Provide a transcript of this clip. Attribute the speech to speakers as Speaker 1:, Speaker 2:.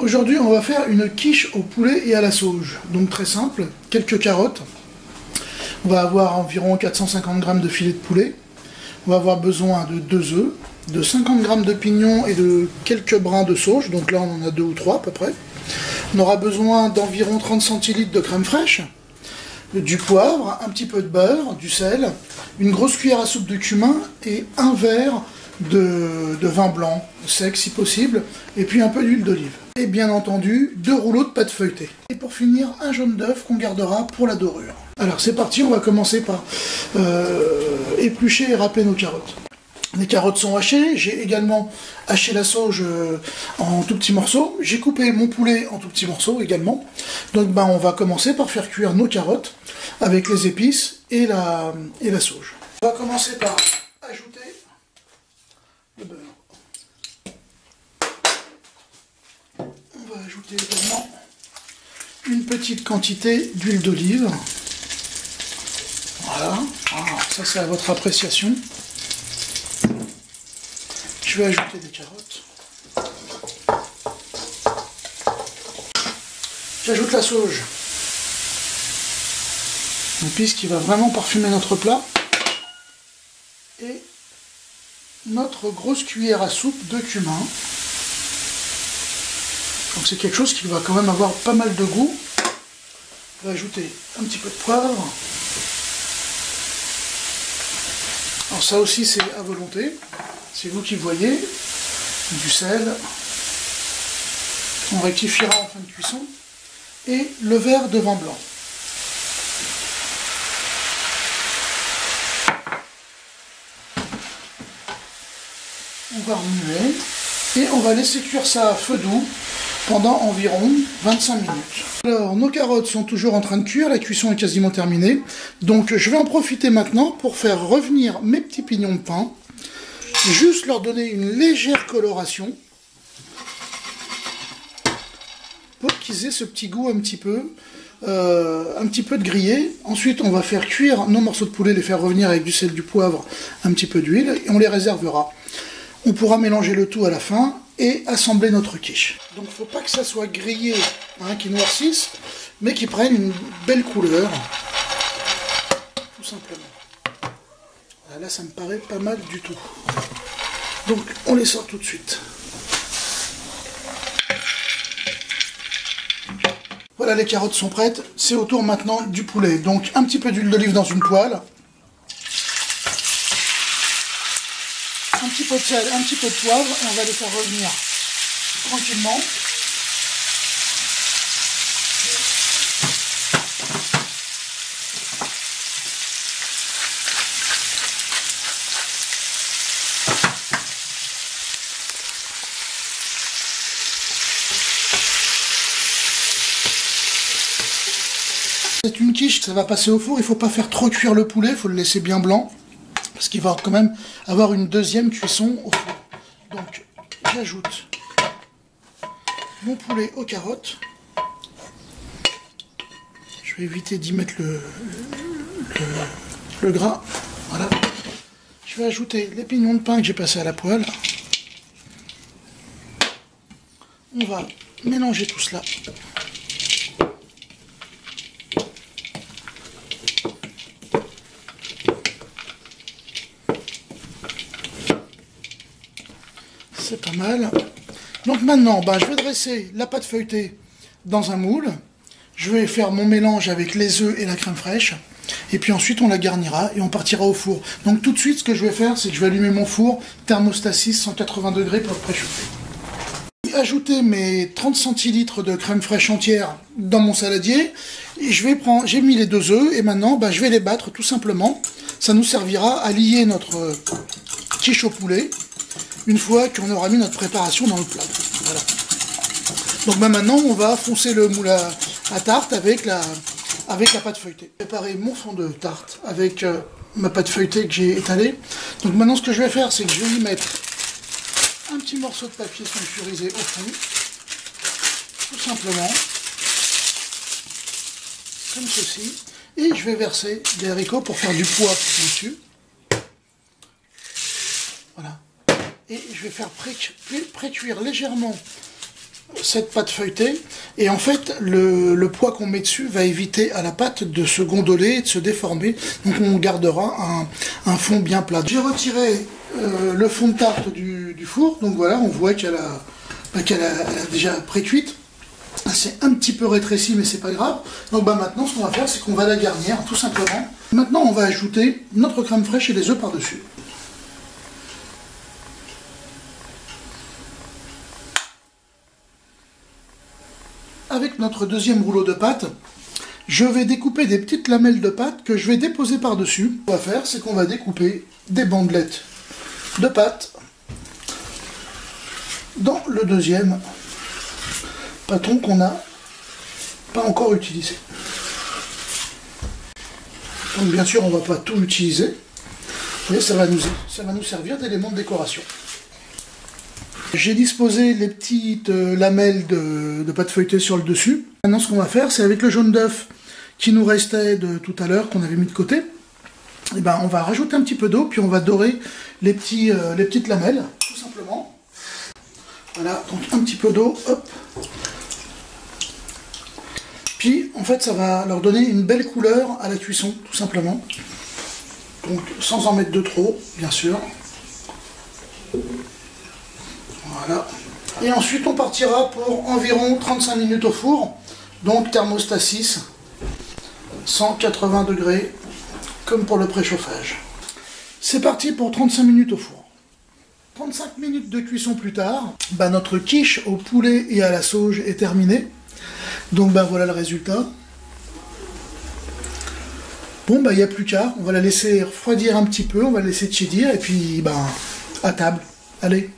Speaker 1: Aujourd'hui, on va faire une quiche au poulet et à la sauge. Donc très simple, quelques carottes. On va avoir environ 450 g de filet de poulet. On va avoir besoin de 2 œufs, de 50 g de pignons et de quelques brins de sauge. Donc là, on en a 2 ou 3 à peu près. On aura besoin d'environ 30 centilitres de crème fraîche, du poivre, un petit peu de beurre, du sel, une grosse cuillère à soupe de cumin et un verre de vin blanc, sec si possible, et puis un peu d'huile d'olive. Et bien entendu, 2 rouleaux de pâte feuilletée. Et pour finir, un jaune d'œuf qu'on gardera pour la dorure. Alors c'est parti, on va commencer par éplucher et râper nos carottes. Les carottes sont hachées, j'ai également haché la sauge en tout petits morceaux. J'ai coupé mon poulet en tout petits morceaux également. Donc on va commencer par faire cuire nos carottes avec les épices et la sauge. On va commencer par ajouter le beurre. On va ajouter également une petite quantité d'huile d'olive. Voilà, ça c'est à votre appréciation. Je vais ajouter des carottes. J'ajoute la sauge. Une épice qui va vraiment parfumer notre plat. Et notre grosse cuillère à soupe de cumin. Donc c'est quelque chose qui va quand même avoir pas mal de goût. On va ajouter un petit peu de poivre. Alors ça aussi c'est à volonté. C'est vous qui voyez, du sel, on rectifiera en fin de cuisson, et le verre de vin blanc. On va remuer, et on va laisser cuire ça à feu doux pendant environ 25 minutes. Alors, nos carottes sont toujours en train de cuire, la cuisson est quasiment terminée, donc je vais en profiter maintenant pour faire revenir mes petits pignons de pain. Juste leur donner une légère coloration pour qu'ils aient ce petit goût un petit peu de grillé. Ensuite, on va faire cuire nos morceaux de poulet, les faire revenir avec du sel, du poivre, un petit peu d'huile, et on les réservera. On pourra mélanger le tout à la fin et assembler notre quiche. Donc, il ne faut pas que ça soit grillé, qui noircisse, mais qui prenne une belle couleur, tout simplement. Là, ça me paraît pas mal du tout. Donc, on les sort tout de suite. Voilà, les carottes sont prêtes. C'est au tour maintenant du poulet. Donc, un petit peu d'huile d'olive dans une poêle. Un petit peu de sel, un petit peu de poivre. Et on va les faire revenir tranquillement. C'est une quiche, ça va passer au four, il ne faut pas faire trop cuire le poulet, il faut le laisser bien blanc, parce qu'il va quand même avoir une deuxième cuisson au four. Donc j'ajoute mon poulet aux carottes. Je vais éviter d'y mettre le gras. Voilà. Je vais ajouter les pignons de pain que j'ai passés à la poêle. On va mélanger tout cela. C'est pas mal. Donc maintenant, je vais dresser la pâte feuilletée dans un moule. Je vais faire mon mélange avec les œufs et la crème fraîche. Et puis ensuite, on la garnira et on partira au four. Donc tout de suite, ce que je vais faire, c'est que je vais allumer mon four thermostat 6, 180 degrés pour le préchauffer. Ajouter mes 30 centilitres de crème fraîche entière dans mon saladier. Et j'ai mis les 2 œufs et maintenant, je vais les battre tout simplement. Ça nous servira à lier notre quiche au poulet. Une fois qu'on aura mis notre préparation dans le plat. Voilà. Donc maintenant, on va foncer le moule à tarte avec la pâte feuilletée. J'ai préparé mon fond de tarte avec ma pâte feuilletée que j'ai étalée. Donc maintenant, ce que je vais faire, c'est que je vais y mettre un petit morceau de papier sulfurisé au fond. Tout simplement. Comme ceci. Et je vais verser des haricots pour faire du poids dessus. Voilà. Et je vais faire pré-cuire légèrement cette pâte feuilletée, et en fait le poids qu'on met dessus va éviter à la pâte de se gondoler et de se déformer, donc on gardera un fond bien plat. J'ai retiré le fond de tarte du four, donc voilà, on voit qu'elle a déjà pré-cuite. C'est un petit peu rétréci, mais c'est pas grave. Donc maintenant, ce qu'on va faire, c'est qu'on va la garnir, tout simplement. Maintenant, on va ajouter notre crème fraîche et les œufs par-dessus. Avec notre deuxième rouleau de pâte, je vais découper des petites lamelles de pâte que je vais déposer par-dessus. Ce qu'on va faire, c'est qu'on va découper des bandelettes de pâte dans le deuxième pâton qu'on n'a pas encore utilisé. Donc bien sûr, on ne va pas tout utiliser, mais ça va nous servir d'élément de décoration. J'ai disposé les petites lamelles de pâte feuilletée sur le dessus. Maintenant, ce qu'on va faire, c'est avec le jaune d'œuf qui nous restait de tout à l'heure, qu'on avait mis de côté, et ben, on va rajouter un petit peu d'eau, puis on va dorer les petites lamelles, tout simplement. Voilà, donc un petit peu d'eau, hop. Puis, en fait, ça va leur donner une belle couleur à la cuisson, tout simplement. Donc, sans en mettre de trop, bien sûr. Voilà. Et ensuite, on partira pour environ 35 minutes au four. Donc, thermostat 6, 180 degrés, comme pour le préchauffage. C'est parti pour 35 minutes au four. 35 minutes de cuisson plus tard, bah, notre quiche au poulet et à la sauge est terminée. Donc bah, voilà le résultat. Bon, bah il n'y a plus qu'à. On va la laisser refroidir un petit peu, on va la laisser tiédir et puis bah, à table. Allez.